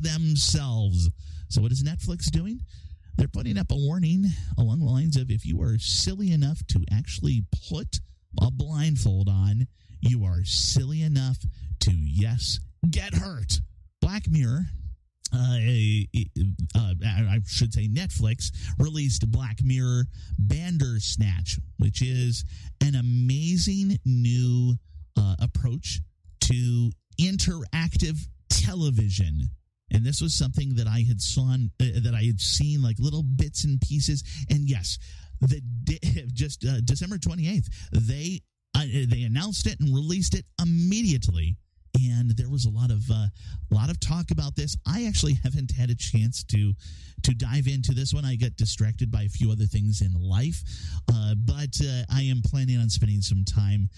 themselves. So what is Netflix doing? They're putting up a warning along the lines of, if you are silly enough to actually put a blindfold on, you are silly enough to, yes, get hurt. Black Mirror, I should say Netflix, released Black Mirror Bandersnatch, which is an amazing new approach to interactive television. And this was something that I had seen like little bits and pieces. And yes, December 28th, they announced it and released it immediately. And there was a lot of talk about this. I actually haven't had a chance to dive into this one. I got distracted by a few other things in life, but I am planning on spending some time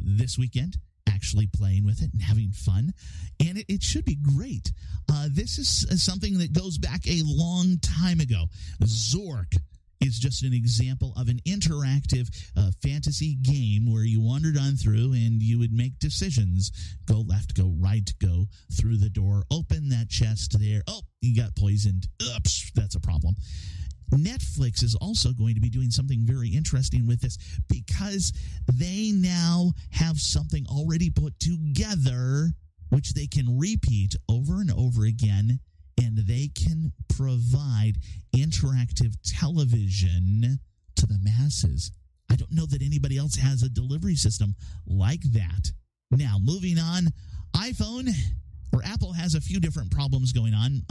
this weekend actually playing with it and having fun, and it should be great. This is something that goes back a long time ago. Zork is just an example of an interactive fantasy game where you wandered on through and you would make decisions. Go left, go right, go through the door, open that chest there. Oh, you got poisoned. Oops, that's a problem. Netflix is also going to be doing something very interesting with this because they now have something already put together which they can repeat over and over again, and they can provide interactive television to the masses. I don't know that anybody else has a delivery system like that. Now, moving on, iPhone or Apple has a few different problems going on.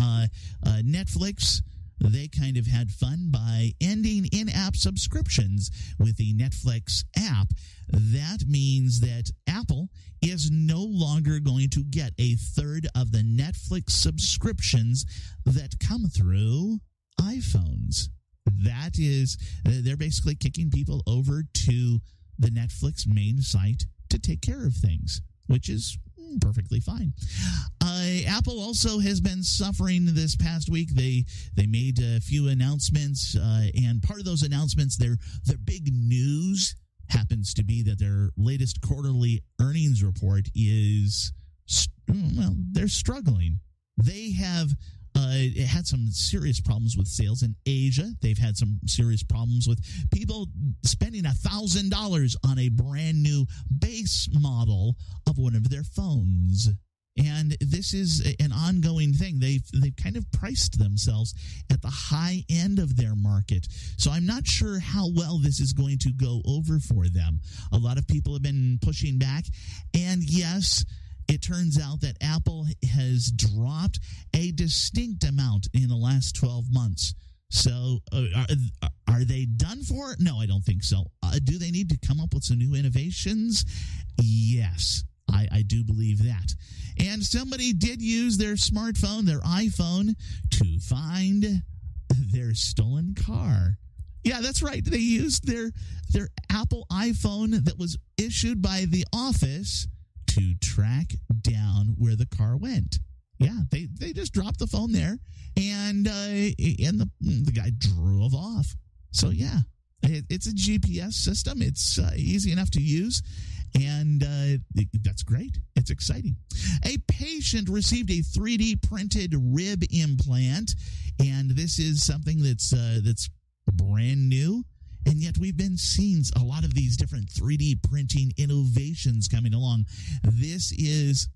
Netflix, they kind of had fun by ending in-app subscriptions with the Netflix app. That means that Apple is no longer going to get a third of the Netflix subscriptions that come through iPhones. That is, they're basically kicking people over to the Netflix main site to take care of things, which is perfectly fine. Apple also has been suffering this past week. They made a few announcements, and part of those announcements, their big news happens to be that their latest quarterly earnings report is, well, they're struggling. They have had some serious problems with sales in Asia. They've had some serious problems with people spending $1,000 on a brand new base model of one of their phones. And this is an ongoing thing. They've kind of priced themselves at the high end of their market. So I'm not sure how well this is going to go over for them. A lot of people have been pushing back. And yes, it turns out that Apple has dropped a distinct amount in the last 12 months. So are they done for? No, I don't think so. Do they need to come up with some new innovations? Yes, I do believe that. And somebody did use their smartphone, their iPhone, to find their stolen car. Yeah, that's right. They used their Apple iPhone that was issued by the office to track down where the car went. Yeah, they just dropped the phone there, and the guy drove off. So yeah, it's a GPS system. It's easy enough to use, and that's great. It's exciting. A patient received a 3D printed rib implant, and this is something that's brand new. And yet we've been seeing a lot of these different 3D printing innovations coming along. This is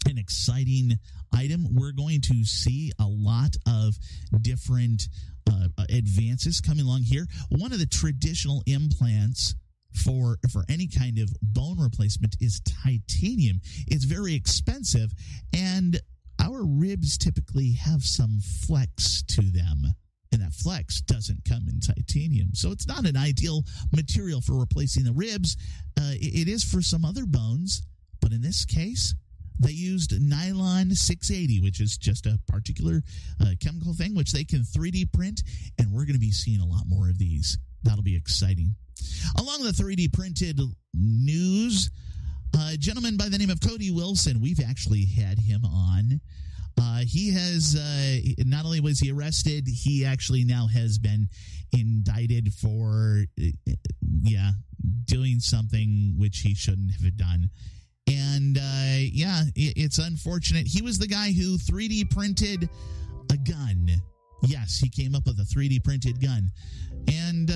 an exciting item. We're going to see a lot of different advances coming along here. One of the traditional implants for any kind of bone replacement is titanium. It's very expensive, and our ribs typically have some flex to them. And that flex doesn't come in titanium. So it's not an ideal material for replacing the ribs. It is for some other bones. But in this case, they used nylon 680, which is just a particular chemical thing, which they can 3D print. And we're going to be seeing a lot more of these. That'll be exciting. Along the 3D printed news, a gentleman by the name of Cody Wilson, we've actually had him on. He has, not only was he arrested, he actually now has been indicted for, doing something which he shouldn't have done. And And, it's unfortunate. He was the guy who 3D printed a gun. Yes, he came up with a 3D printed gun. And,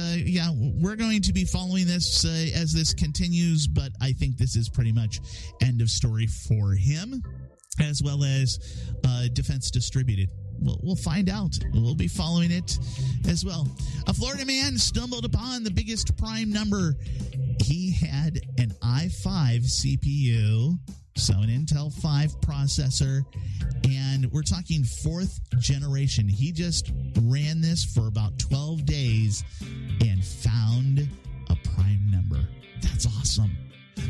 we're going to be following this as this continues, but I think this is pretty much end of story for him, as well as Defense Distributed. We'll find out. We'll be following it as well. A Florida man stumbled upon the biggest prime number. He had an i5 CPU, so an Intel 5 processor, and we're talking 4th generation. He just ran this for about 12 days and found a prime number. That's awesome.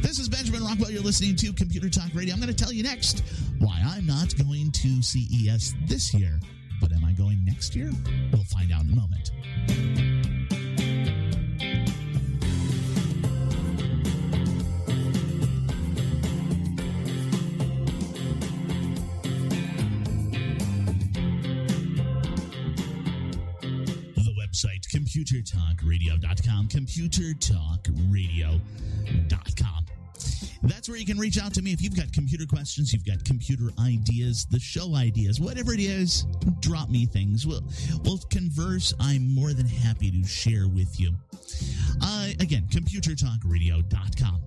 This is Benjamin Rockwell. You're listening to Computer Talk Radio. I'm going to tell you next why I'm not going to CES this year. But am I going next year? We'll find out in a moment. The website, ComputerTalkRadio.com, ComputerTalkRadio.com. That's where you can reach out to me if you've got computer questions, you've got computer ideas, the show ideas, whatever it is, drop me things. We'll converse. I'm more than happy to share with you. Again, ComputerTalkRadio.com.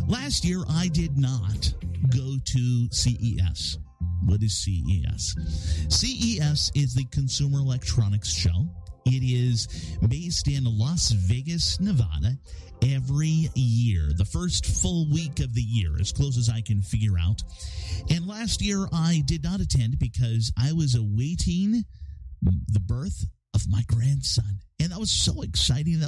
Last year, I did not go to CES. What is CES? CES is the Consumer Electronics Show. It is based in Las Vegas, Nevada, every year, the first full week of the year, as close as I can figure out. And last year, I did not attend because I was awaiting the birth of my grandson. And that was so exciting.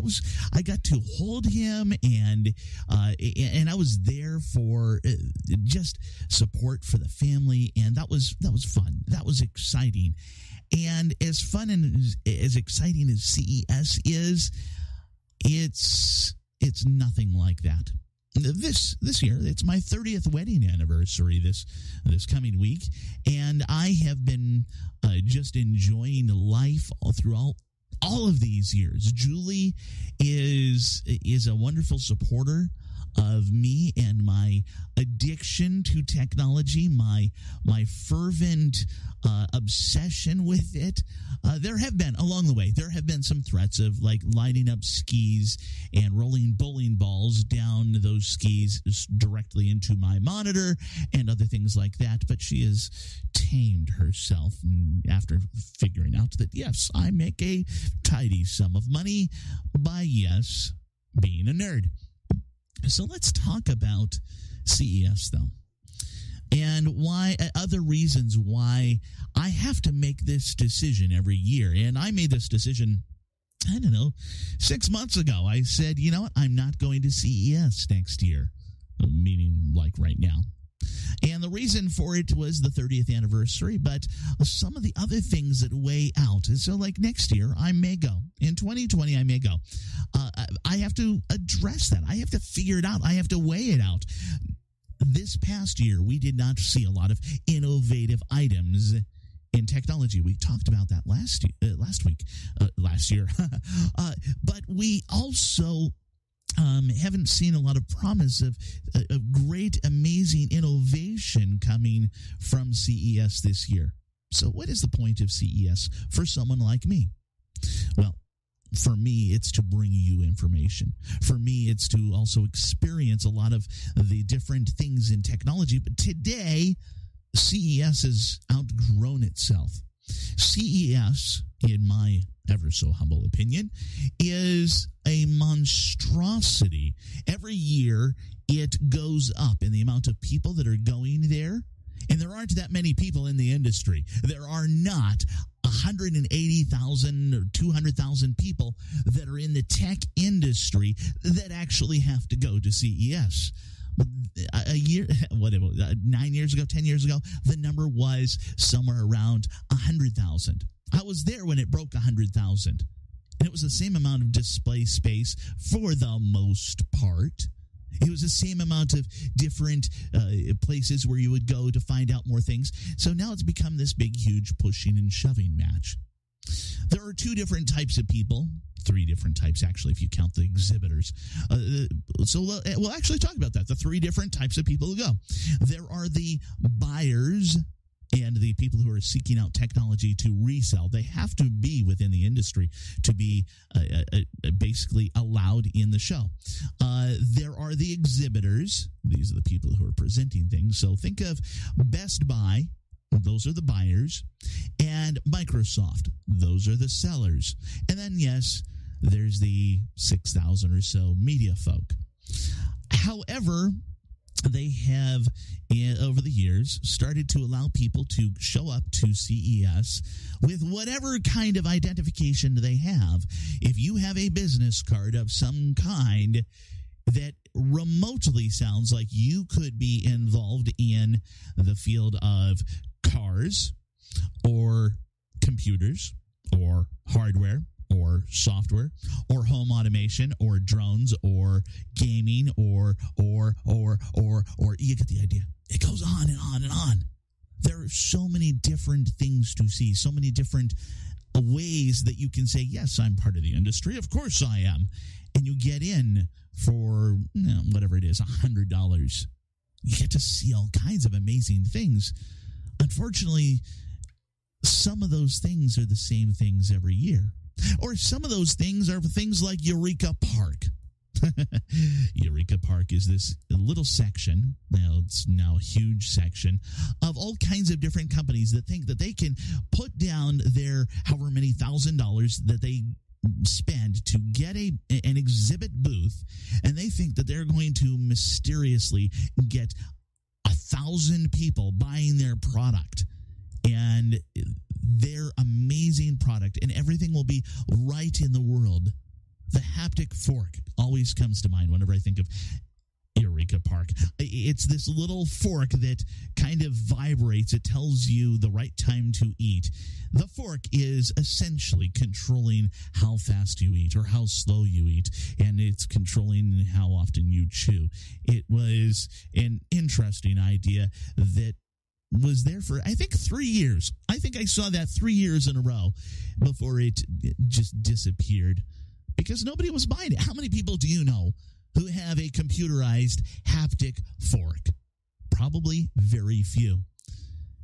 I got to hold him, and I was there for just support for the family, and that was fun. That was exciting. And as fun and as exciting as CES is, it's nothing like that. This year, it's my 30th wedding anniversary this coming week, and I have been just enjoying life throughout all of these years. Julie is a wonderful supporter of me and my addiction to technology, my fervent obsession with it. There have been, along the way, some threats of like lighting up skis and rolling bowling balls down those skis directly into my monitor and other things like that. But she has tamed herself after figuring out that, yes, I make a tidy sum of money by, yes, being a nerd. So let's talk about CES, though, and why other reasons why I have to make this decision every year. And I made this decision, 6 months ago. I said, you know what, I'm not going to CES next year, meaning like right now. And the reason for it was the 30th anniversary, but some of the other things that weigh out. So like next year, I may go. In 2020, I may go. I have to address that. I have to figure it out. I have to weigh it out. This past year, we did not see a lot of innovative items in technology. We talked about that last year. But we also haven't seen a lot of promise of great, amazing innovation coming from CES this year. So what is the point of CES for someone like me? Well, for me, it's to bring you information. For me, it's to also experience a lot of the different things in technology. But today, CES has outgrown itself. CES, in my ever so humble opinion, is a monstrosity. Every year, it goes up in the amount of people that are going there. And there aren't that many people in the industry. There are not 180,000 or 200,000 people that are in the tech industry that actually have to go to CES. 9 years ago, 10 years ago, the number was somewhere around 100,000. I was there when it broke 100,000. And it was the same amount of display space for the most part. It was the same amount of different places where you would go to find out more things. So now it's become this big, huge pushing and shoving match. There are two different types of people. Three different types, actually, if you count the exhibitors. So we'll actually talk about that. The three different types of people who go. There are the buyers and the people who are seeking out technology to resell. They have to be within the industry to be basically allowed in the show. There are the exhibitors. These are the people who are presenting things. So think of Best Buy. Those are the buyers. And Microsoft. Those are the sellers. And then, yes, there's the 6,000 or so media folk. However, they have, over the years, started to allow people to show up to CES with whatever kind of identification they have. If you have a business card of some kind that remotely sounds like you could be involved in the field of cars or computers or hardware or software or home automation or drones or gaming or you get the idea. It goes on and on and on. There are so many different things to see, so many different ways that you can say, yes, I'm part of the industry. Of course I am. And you get in for whatever it is, $100. You get to see all kinds of amazing things. Unfortunately, some of those things are the same things every year. Or some of those things are things like Eureka Park. Eureka Park is this little section, now it's now a huge section, of all kinds of different companies that think that they can put down their however many $1,000 that they spend to get an exhibit booth, and they think that they're going to mysteriously get 1,000 people buying their product and their amazing product, and everything will be right in the world. The haptic fork always comes to mind whenever I think of Eureka Park. It's this little fork that kind of vibrates. It tells you the right time to eat. The fork is essentially controlling how fast you eat or how slow you eat, and it's controlling how often you chew. It was an interesting idea that was there for, I think, 3 years. I think I saw that 3 years in a row before it just disappeared because nobody was buying it. How many people do you know who have a computerized haptic fork? Probably very few.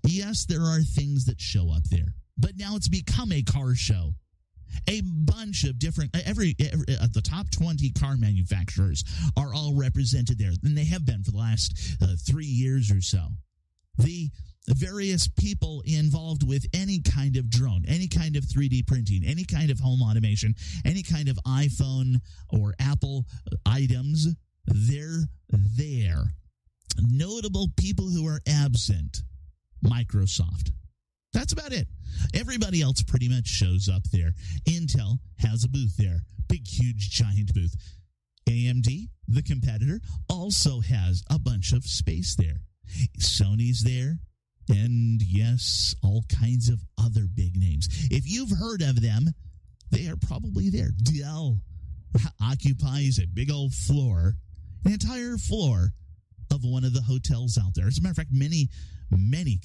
Yes, there are things that show up there, but now it's become a car show. A bunch of different, the top 20 car manufacturers are all represented there, and they have been for the last 3 years or so. The various people involved with any kind of drone, any kind of 3D printing, any kind of home automation, any kind of iPhone or Apple items, they're there. Notable people who are absent, Microsoft. That's about it. Everybody else pretty much shows up there. Intel has a booth there. Big, huge, giant booth. AMD, the competitor, also has a bunch of space there. Sony's there, and yes, all kinds of other big names. If you've heard of them, they are probably there. Dell occupies a big old floor, an entire floor of one of the hotels out there. As a matter of fact, many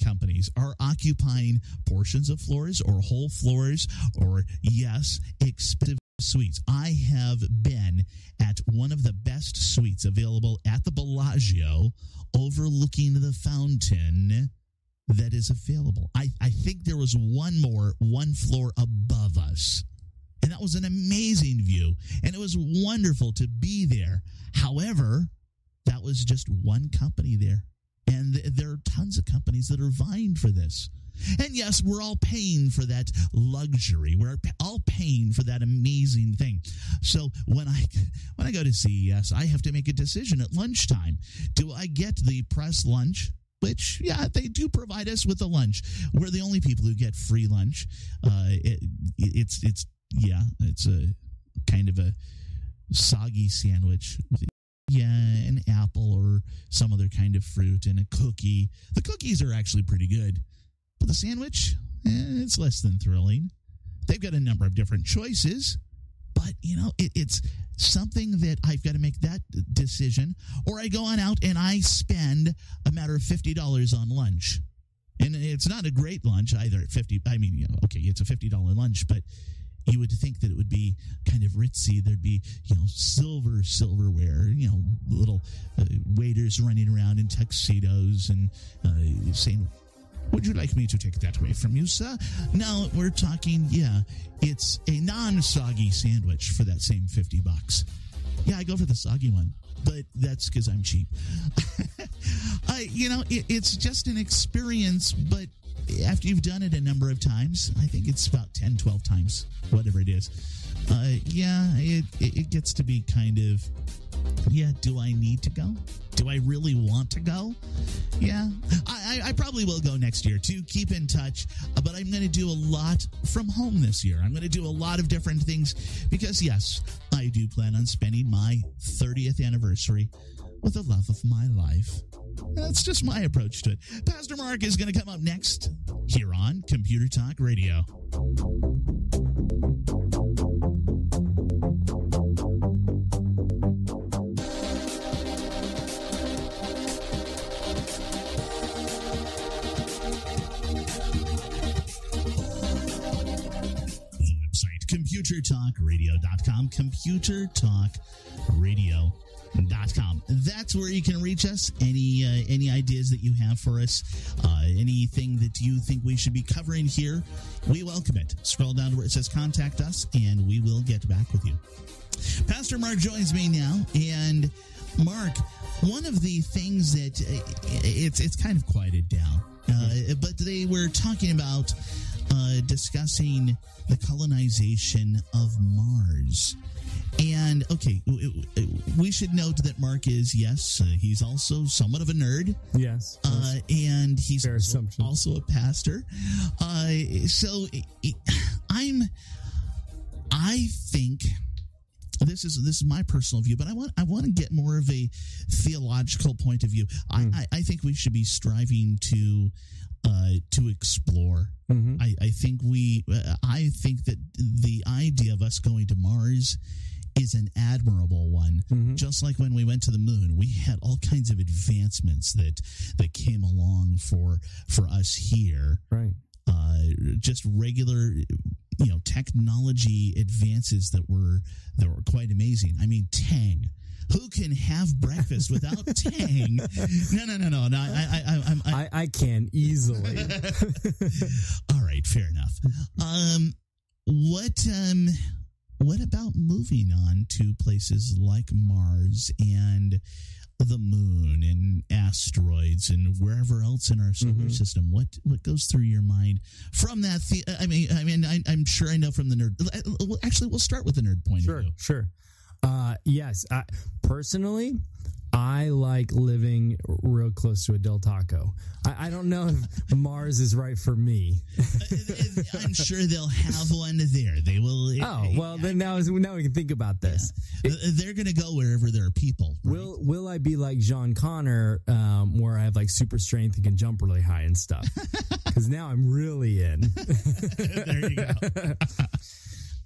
companies are occupying portions of floors or whole floors or, yes, expensive suites. I have been at one of the best suites available at the Bellagio overlooking the fountain that is available. I think there was one floor above us. And that was an amazing view. And it was wonderful to be there. However, that was just one company there. And there are tons of companies that are vying for this. And yes, we're all paying for that luxury. We're all paying for that amazing thing. So when I go to CES, I have to make a decision at lunchtime. Do I get the press lunch? Which, yeah, they do provide us with a lunch. We're the only people who get free lunch. It's a kind of a soggy sandwich. Yeah, an apple or some other kind of fruit and a cookie. The cookies are actually pretty good. But the sandwich, it's less than thrilling. They've got a number of different choices, but, it's something that I've got to make that decision, or I go on out and I spend a matter of $50 on lunch. And it's not a great lunch either at 50. I mean, okay, it's a $50 lunch, but you would think that it would be kind of ritzy. There'd be, silverware, little waiters running around in tuxedos and saying, "Would you like me to take that away from you, sir?" No, we're talking, it's a non-soggy sandwich for that same $50. Yeah, I go for the soggy one, but that's because I'm cheap. It's just an experience, but after you've done it a number of times, I think it's about 10, 12 times, whatever it is. It gets to be kind of, do I need to go? Do I really want to go? Yeah, I probably will go next year too. Keep in touch, but I'm going to do a lot from home this year. I'm going to do a lot of different things because, yes, I do plan on spending my 30th anniversary with the love of my life. That's just my approach to it. Pastor Mark is going to come up next here on Computer Talk Radio. ComputerTalkRadio.com, ComputerTalkRadio.com. That's where you can reach us. Any ideas that you have for us, anything that you think we should be covering here, we welcome it. Scroll down to where it says contact us, and we will get back with you. Pastor Mark joins me now, and Mark, one of the things that it's kind of quieted down, but they were talking about discussing the colonization of Mars. And, okay, we should note that Mark is, he's also somewhat of a nerd. Yes. And he's also a pastor. I think this is my personal view, but I want to get more of a theological point of view. I think we should be striving to explore. Mm-hmm. I think that the idea of us going to Mars is an admirable one. Mm-hmm. Just like when we went to the moon, we had all kinds of advancements that came along for us here. Right. Just regular, technology advances that were quite amazing. I mean, Tang. Who can have breakfast without Tang? No. I can easily. All right, fair enough. What about moving on to places like Mars and the moon and asteroids and wherever else in our solar system? What goes through your mind from that? I'm sure I know from the nerd. Actually, we'll start with the nerd point of view. Sure. Yes. Personally, I like living real close to a Del Taco. I don't know if Mars is right for me. I'm sure they'll have one there. They will. Oh, well, then now we can think about this. Yeah. They're going to go wherever there are people. Right? Will I be like John Connor, where I have like super strength and can jump really high and stuff? Because now I'm really in. There you go.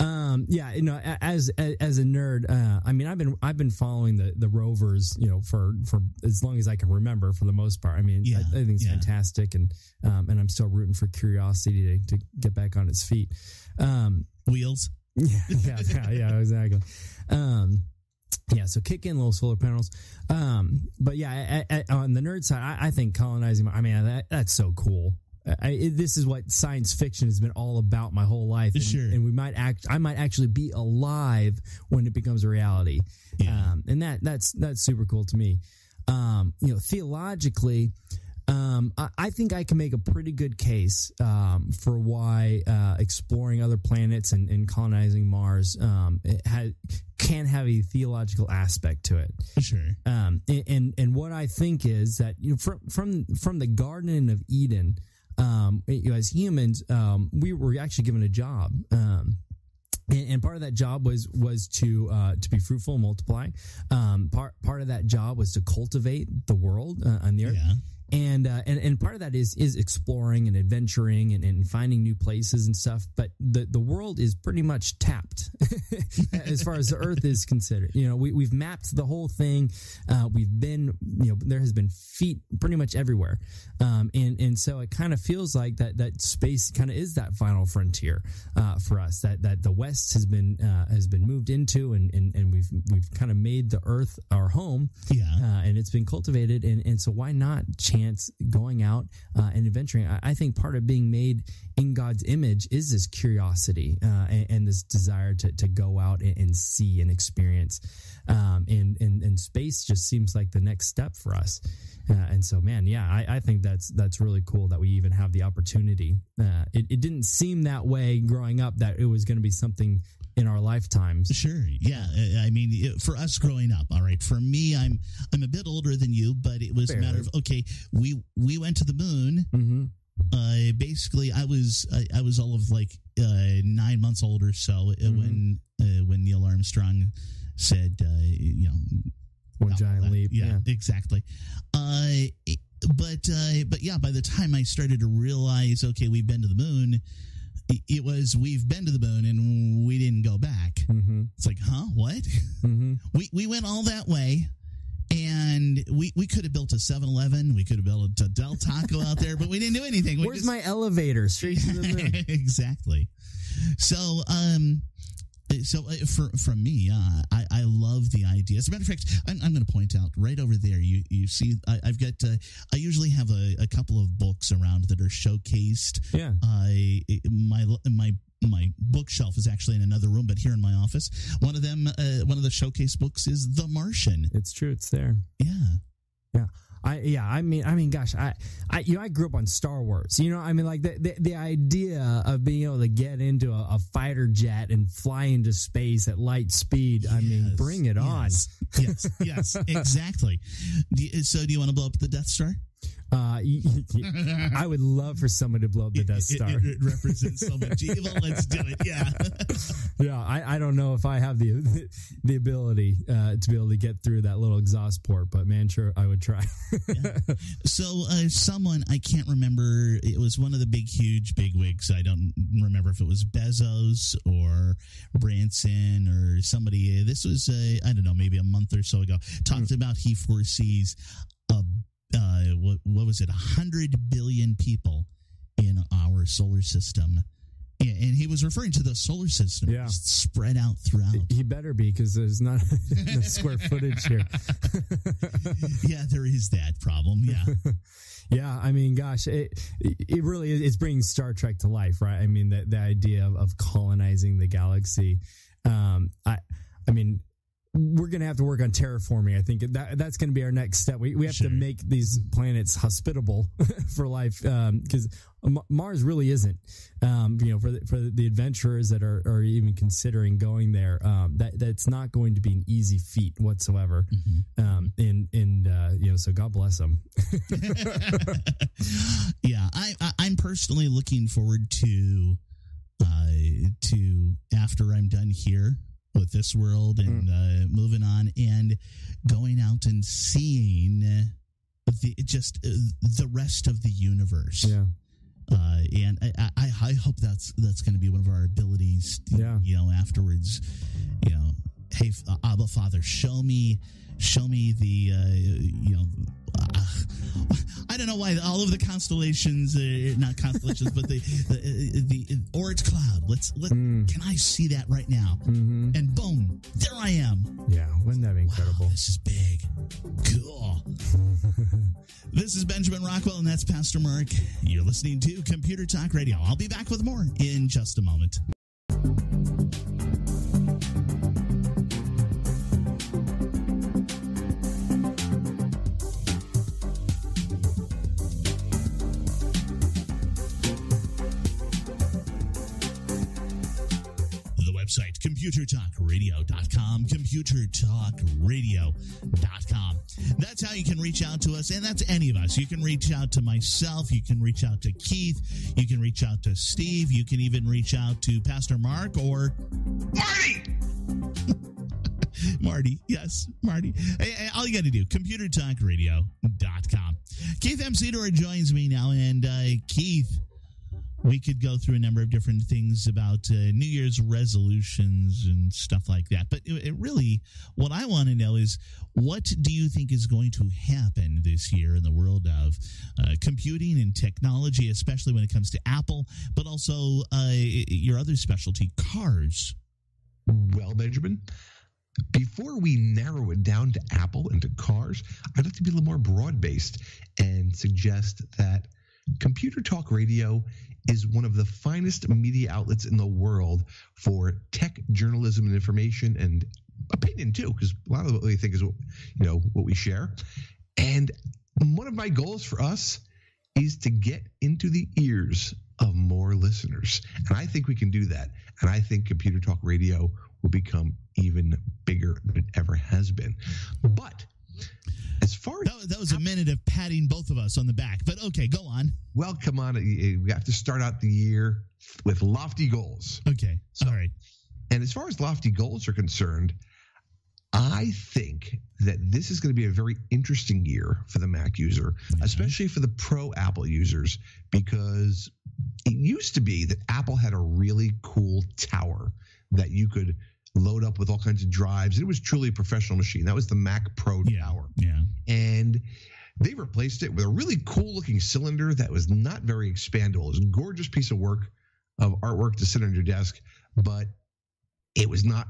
As a nerd, I've been following the rovers, for as long as I can remember, for the most part. I think it's fantastic, and I'm still rooting for Curiosity to get back on its feet. Wheels. Yeah, exactly. So kick in little solar panels. But yeah, on the nerd side, I think colonizing. That's so cool. This is what science fiction has been all about my whole life, and I might actually be alive when it becomes a reality. Yeah. And that's super cool to me. Theologically, I think I can make a pretty good case for why exploring other planets and colonizing Mars can have a theological aspect to it. Sure. And what I think is that from the Garden of Eden. As humans, we were actually given a job, and part of that job was to be fruitful and multiply. Part of that job was to cultivate the world on the earth. And part of that is exploring and adventuring and finding new places and stuff. But the world is pretty much tapped as far as the Earth is considered. We've mapped the whole thing. We've been, there has been feet pretty much everywhere. And so it kind of feels like that space kind of is that final frontier for us. That the West has been moved into, and we've kind of made the Earth our home. Yeah, and it's been cultivated, and so why not chance going out and adventuring? I think part of being made in God's image is this curiosity and this desire to go out and see and experience. And space just seems like the next step for us. And so, man, yeah, I think that's really cool that we even have the opportunity. It didn't seem that way growing up, that it was going to be something in our lifetimes. Sure. Yeah. I mean, for us growing up, all right, for me, I'm a bit older than you, but it was a matter of, okay, we went to the moon. Mm-hmm. Basically, I was all of like 9 months old or so when Neil Armstrong said, one giant leap. Yeah, exactly. But yeah, by the time I started to realize, okay, we've been to the moon, we've been to the moon and we didn't go back. Mm-hmm. It's like, huh? What? Mm-hmm. We went all that way, and we could have built a 7-Eleven. We could have built a Del Taco out there, but we didn't do anything. Where's my elevator? Straight to the moon. Exactly. So, from me, I love the idea. As a matter of fact, I'm going to point out right over there. You see, I've got. I usually have a couple of books around that are showcased. Yeah. My bookshelf is actually in another room, but here in my office, one of the showcase books is The Martian. It's true. It's there. Yeah. Yeah. I mean, gosh, I grew up on Star Wars. Like the idea of being able to get into a fighter jet and fly into space at light speed. Yes, I mean, bring it on. Yes, exactly. So, do you want to blow up the Death Star? I would love for someone to blow up the Death Star. It represents so much evil. Let's do it. Yeah. Yeah. I don't know if I have the ability to be able to get through that little exhaust port, but man, sure, I would try. Yeah. So someone, I can't remember, it was one of the huge bigwigs. I don't remember if it was Bezos or Branson or somebody. This was, I don't know, maybe a month or so ago, talked about he foresees what was it, 100 billion people in our solar system. And he was referring to the solar system spread out throughout. He better be, because there's not enough square footage here. Yeah, there is that problem. Yeah. Yeah, I mean, gosh, it really is. It's bringing Star Trek to life, right? I mean, the idea of colonizing the galaxy. I mean, we're going to have to work on terraforming. I think that's going to be our next step. We have to make these planets hospitable for life, because Mars really isn't. For the adventurers that are even considering going there, that's not going to be an easy feat whatsoever. Mm-hmm. So God bless them. Yeah, I'm personally looking forward to after I'm done here with this world and moving on and going out and seeing the rest of the universe. Yeah. And I hope that's going to be one of our abilities. Afterwards, hey, Abba Father, show me the I don't know why all of the constellations, not constellations, but the Oort cloud. Can I see that right now? Mm-hmm. And boom, there I am. Yeah, wouldn't that be incredible? Wow, this is big. Cool. This is Benjamin Rockwell, and that's Pastor Mark. You're listening to Computer Talk Radio. I'll be back with more in just a moment. Website, computertalkradio.com, computertalkradio.com. That's how you can reach out to us, and that's any of us. You can reach out to myself, you can reach out to Keith, you can reach out to Steve, you can even reach out to Pastor Mark or Marty. Marty, yes, Marty. Hey, all you got to do, computertalkradio.com. Keith Amsidor joins me now, and Keith, we could go through a number of different things about New Year's resolutions and stuff like that. But it really, what I want to know is, what do you think is going to happen this year in the world of computing and technology, especially when it comes to Apple, but also your other specialty, cars? Well, Benjamin, before we narrow it down to Apple and to cars, I'd like to be a little more broad-based and suggest that Computer Talk Radio is one of the finest media outlets in the world for tech journalism and information and opinion too, because a lot of what we think is what we share. And one of my goals for us is to get into the ears of more listeners, and I think we can do that. And I think Computer Talk Radio will become even bigger than it ever has been. But as far as that was a minute of patting both of us on the back, but okay, go on. Well, come on. We have to start out the year with lofty goals. Okay. All right. And as far as lofty goals are concerned, I think that this is going to be a very interesting year for the Mac user, especially for the pro Apple users, because it used to be that Apple had a really cool tower that you could load up with all kinds of drives. It was truly a professional machine. That was the Mac Pro tower. Yeah. And they replaced it with a really cool looking cylinder that was not very expandable. It was a gorgeous piece of artwork to sit on your desk, but it was not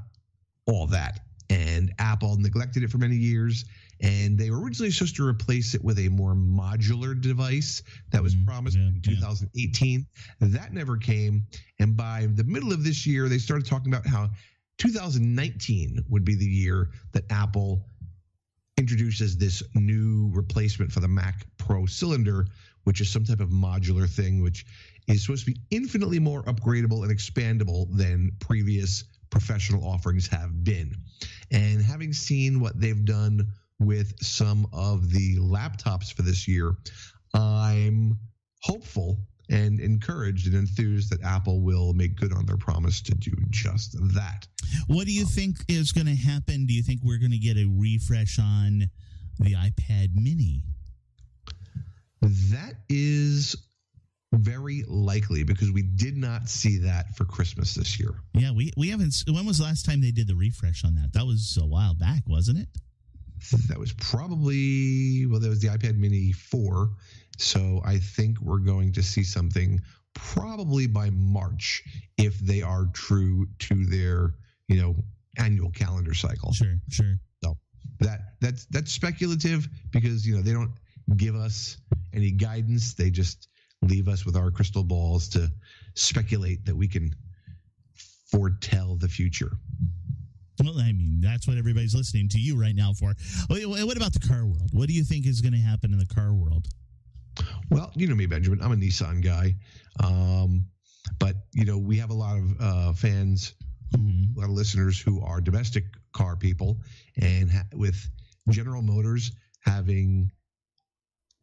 all that. And Apple neglected it for many years. And they were originally supposed to replace it with a more modular device that was promised in 2018. That never came. And by the middle of this year, they started talking about how 2019 would be the year that Apple introduces this new replacement for the Mac Pro cylinder, which is some type of modular thing, which is supposed to be infinitely more upgradable and expandable than previous professional offerings have been. And having seen what they've done with some of the laptops for this year, I'm hopeful and encouraged and enthused that Apple will make good on their promise to do just that. What do you think is going to happen? Do you think we're going to get a refresh on the iPad mini? That is very likely, because we did not see that for Christmas this year. Yeah, we haven't. When was the last time they did the refresh on that? That was a while back, wasn't it? That was probably, that was the iPad mini 4. So I think we're going to see something probably by March if they are true to their, annual calendar cycle. Sure. So that's speculative, because, they don't give us any guidance. They just leave us with our crystal balls to speculate that we can foretell the future. Well, I mean, that's what everybody's listening to you right now for. What about the car world? What do you think is going to happen in the car world? Well, you know me, Benjamin. I'm a Nissan guy. But, we have a lot of fans, a lot of listeners who are domestic car people. And with General Motors having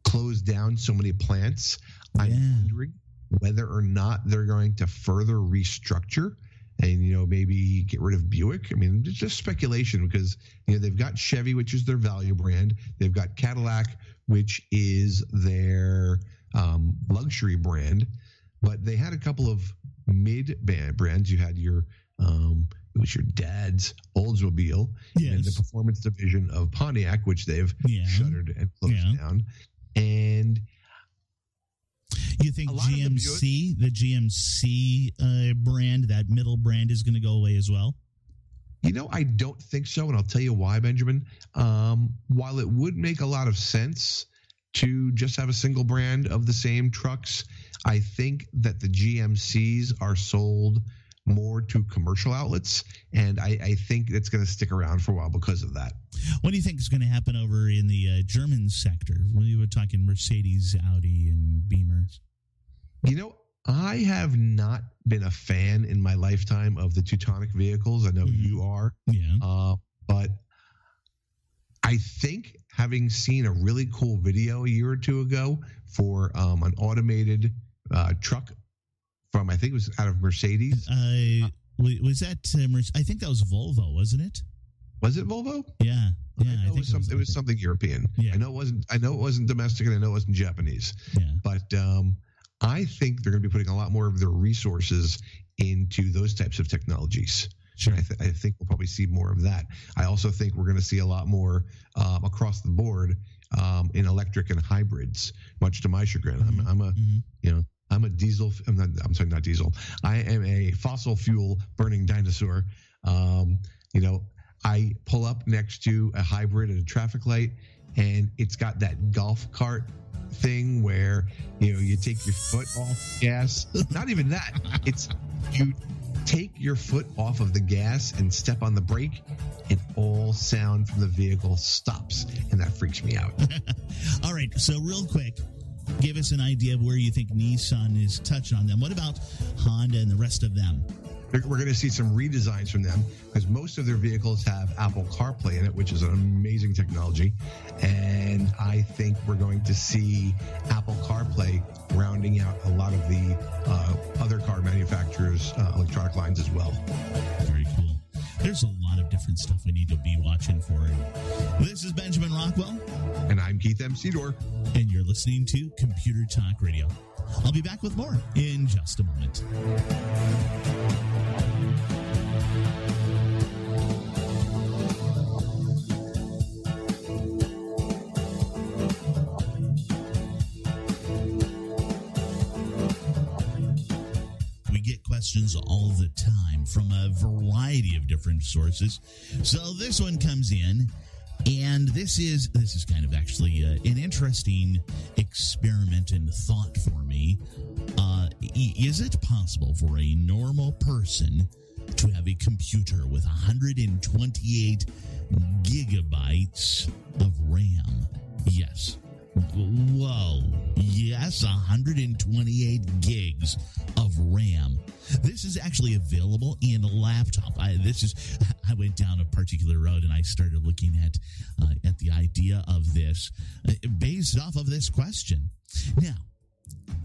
closed down so many plants, I'm wondering whether or not they're going to further restructure and, maybe get rid of Buick. I mean, it's just speculation, because, they've got Chevy, which is their value brand. They've got Cadillac, which is their luxury brand. But they had a couple of mid-band brands. You had it was your dad's Oldsmobile, and the performance division of Pontiac, which they've shuttered and closed down. And you think the GMC brand, that middle brand, is going to go away as well? I don't think so, and I'll tell you why, Benjamin. While it would make a lot of sense to just have a single brand of the same trucks, I think that the GMCs are sold more to commercial outlets, and I think it's going to stick around for a while because of that. What do you think is going to happen over in the German sector? We were talking Mercedes, Audi, and Beamers. I have not been a fan in my lifetime of the Teutonic vehicles. I know you are. Yeah. But I think, having seen a really cool video a year or two ago for an automated truck from, I think it was out of Mercedes. Was that I think that was Volvo, wasn't it? Was it Volvo? Yeah. Yeah, I think it was something European. Yeah. I know it wasn't domestic, and I know it wasn't Japanese. Yeah. But I think they're going to be putting a lot more of their resources into those types of technologies. Sure. I think we'll probably see more of that. I also think we're going to see a lot more across the board in electric and hybrids. Much to my chagrin, I'm a diesel. Not diesel. I am a fossil fuel burning dinosaur. I pull up next to a hybrid at a traffic light, and it's got that golf cart thing where you take your foot off gas. Not even that. It's you take your foot off of the gas and step on the brake, and all sound from the vehicle stops, and that freaks me out. All right, so real quick, give us an idea of where you think Nissan is touching on them. What about Honda and the rest of them? We're going to see some redesigns from them, because most of their vehicles have Apple CarPlay in it, which is an amazing technology. And I think we're going to see Apple CarPlay rounding out a lot of the other car manufacturers' electronic lines as well. Very cool. There's a lot of different stuff we need to be watching for. This is Benjamin Rockwell. And I'm Keith M. Sedor. And you're listening to Computer Talk Radio. I'll be back with more in just a moment. Questions all the time from a variety of different sources. So this one comes in, and this is kind of actually an interesting experiment and thought for me. Is it possible for a normal person to have a computer with 128 gigabytes of RAM? Yes. Whoa. Yes, 128 gigs of RAM. This is actually available in a laptop. I went down a particular road and I started looking at the idea of this based off of this question. Now,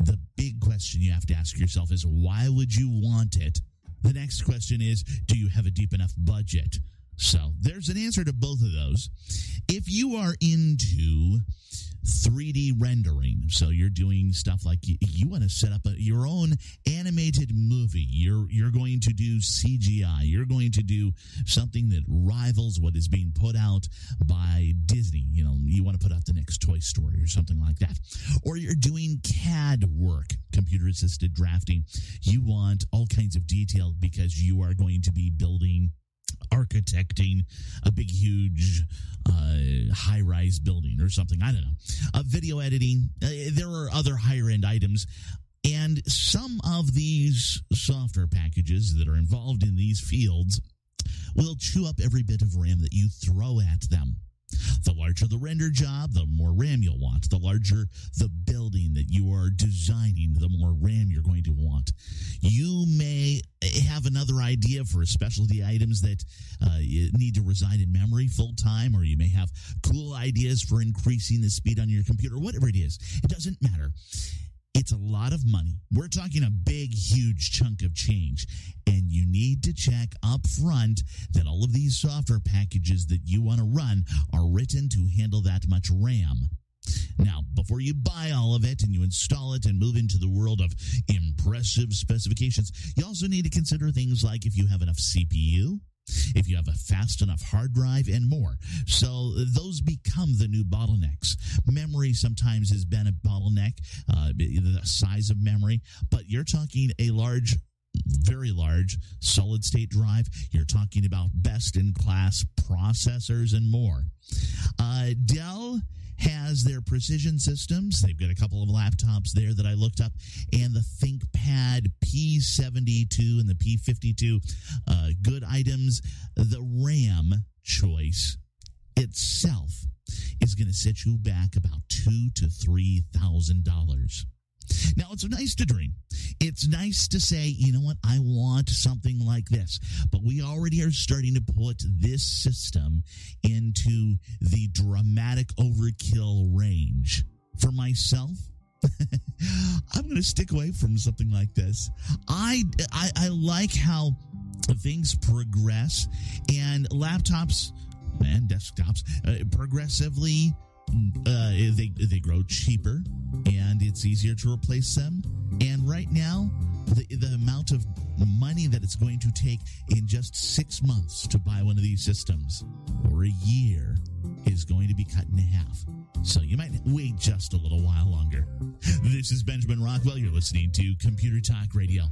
the big question you have to ask yourself is, why would you want it? The next question is, do you have a deep enough budget? So there's an answer to both of those. If you are into 3D rendering, so you're doing stuff like you want to set up your own animated movie, you're going to do CGI, you're going to do something that rivals what is being put out by Disney. You want to put out the next Toy Story or something like that. Or you're doing CAD work, computer assisted drafting. You want all kinds of detail because you are going to be architecting a big, huge high-rise building or something. I don't know. Video editing. There are other higher-end items. And some of these software packages that are involved in these fields will chew up every bit of RAM that you throw at them. The larger the render job, the more RAM you'll want. The larger the building that you are designing, the more RAM you're going to want. You may have another idea for specialty items that need to reside in memory full-time, or you may have cool ideas for increasing the speed on your computer, whatever it is. It doesn't matter. It's a lot of money. We're talking a big, huge chunk of change. And you need to check up front that all of these software packages that you want to run are written to handle that much RAM. Now, before you buy all of it and you install it and move into the world of impressive specifications, you also need to consider things like if you have enough CPU, if you have a fast enough hard drive, and more. So those become the new bottlenecks. Memory sometimes has been a bottleneck, the size of memory, but you're talking a large, very large solid-state drive. You're talking about best-in-class processors and more. Dell has their precision systems. They've got a couple of laptops there that I looked up, and the ThinkPad P72 and the P52, good items. The RAM choice itself is going to set you back about $2,000 to $3,000. Now, it's nice to dream. It's nice to say, you know what, I want something like this. But we already are starting to put this system into the dramatic overkill range. For myself, I'm going to stick away from something like this. I like how things progress, and laptops and desktops progressively. They grow cheaper, and it's easier to replace them. And right now, the amount of money that it's going to take in just 6 months to buy one of these systems, or a year, is going to be cut in half. So you might wait just a little while longer. This is Benjamin Rockwell. You're listening to Computer Talk Radio.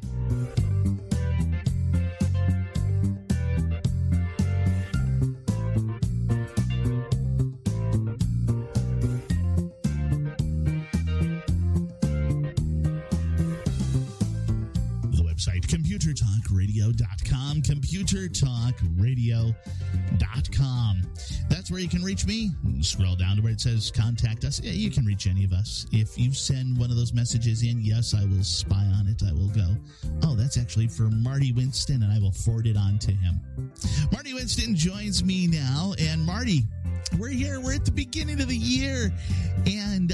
ComputerTalkRadio.com, ComputerTalkRadio.com. That's where you can reach me. Scroll down to where it says contact us. Yeah, you can reach any of us. If you send one of those messages in, yes, I will spy on it. I will go, oh, that's actually for Marty Winston, and I will forward it on to him. Marty Winston joins me now. And Marty, we're here. We're at the beginning of the year. And,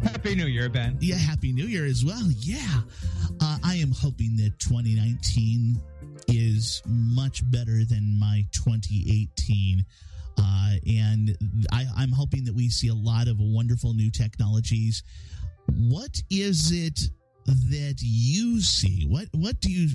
Happy New Year, Ben. Yeah, Happy New Year as well. Yeah. I am hoping that 2019 is much better than my 2018. And I'm hoping that we see a lot of wonderful new technologies. What is it that you see? What do you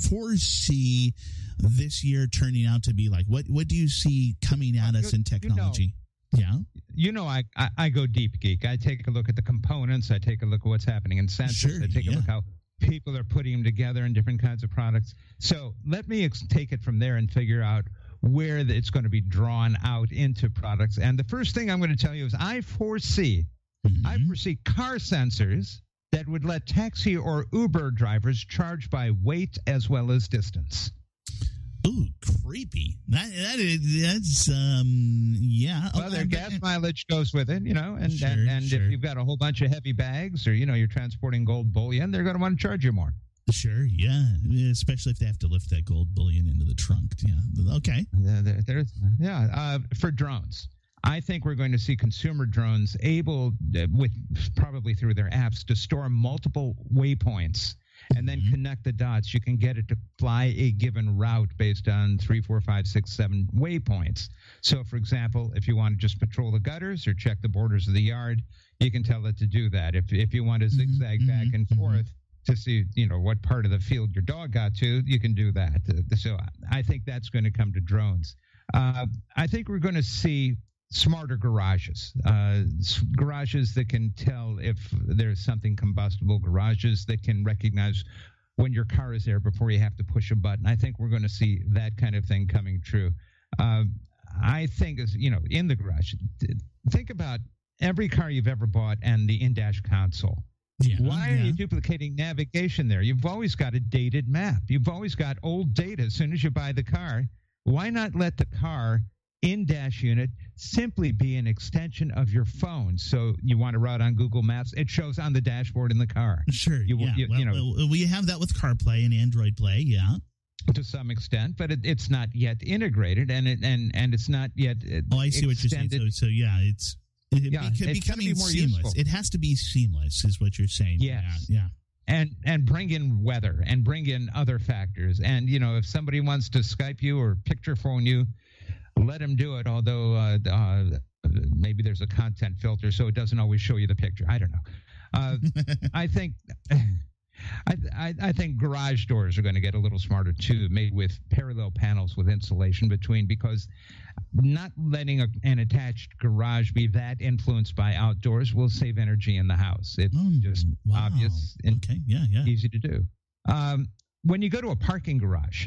foresee this year turning out to be like? What do you see coming at us in technology? I go deep, geek. I take a look at the components. I take a look at what's happening in sensors. I take a look how people are putting them together in different kinds of products. So let me take it from there and figure out where it's going to be drawn out into products. And the first thing I'm going to tell you is I foresee car sensors that would let taxi or Uber drivers charge by weight as well as distance. Ooh, creepy. That's Well, their gas mileage goes with it, and if you've got a whole bunch of heavy bags or, you're transporting gold bullion, they're going to want to charge you more. Sure, yeah. Especially if they have to lift that gold bullion into the trunk. Yeah. Okay. For drones. I think we're going to see consumer drones able, with probably through their apps, to store multiple waypoints and then connect the dots. You can get it to fly a given route based on 3, 4, 5, 6, 7 waypoints. So, for example, if you want to just patrol the gutters or check the borders of the yard, you can tell it to do that. If you want to zigzag back and forth to see, what part of the field your dog got to, you can do that. So I think that's going to come to drones. I think we're going to see smarter garages that can tell if there's something combustible, garages that can recognize when your car is there before you have to push a button. I think we're going to see that kind of thing coming true. I think, in the garage, think about every car you've ever bought and the in-dash console. Why are you duplicating navigation there? You've always got a dated map. You've always got old data as soon as you buy the car. Why not let the car in-dash unit simply be an extension of your phone? So you want to route on Google Maps, it shows on the dashboard in the car. Sure. We have that with CarPlay and Android Play, to some extent, but it's not yet integrated, and it's not yet. I see what you're saying. So it's becoming more seamless. Useful. It has to be seamless, is what you're saying. Yes. Yeah. And bring in weather and bring in other factors. And if somebody wants to Skype you or picture phone you, let them do it, although maybe there's a content filter, so it doesn't always show you the picture. I don't know. I think garage doors are going to get a little smarter, too, made with parallel panels with insulation between, because not letting an attached garage be that influenced by outdoors will save energy in the house. It's just obvious and easy to do. When you go to a parking garage,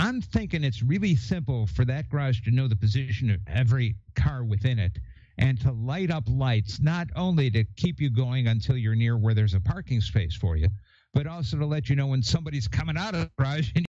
I'm thinking it's really simple for that garage to know the position of every car within it and to light up lights, not only to keep you going until you're near where there's a parking space for you, but also to let you know when somebody's coming out of the garage and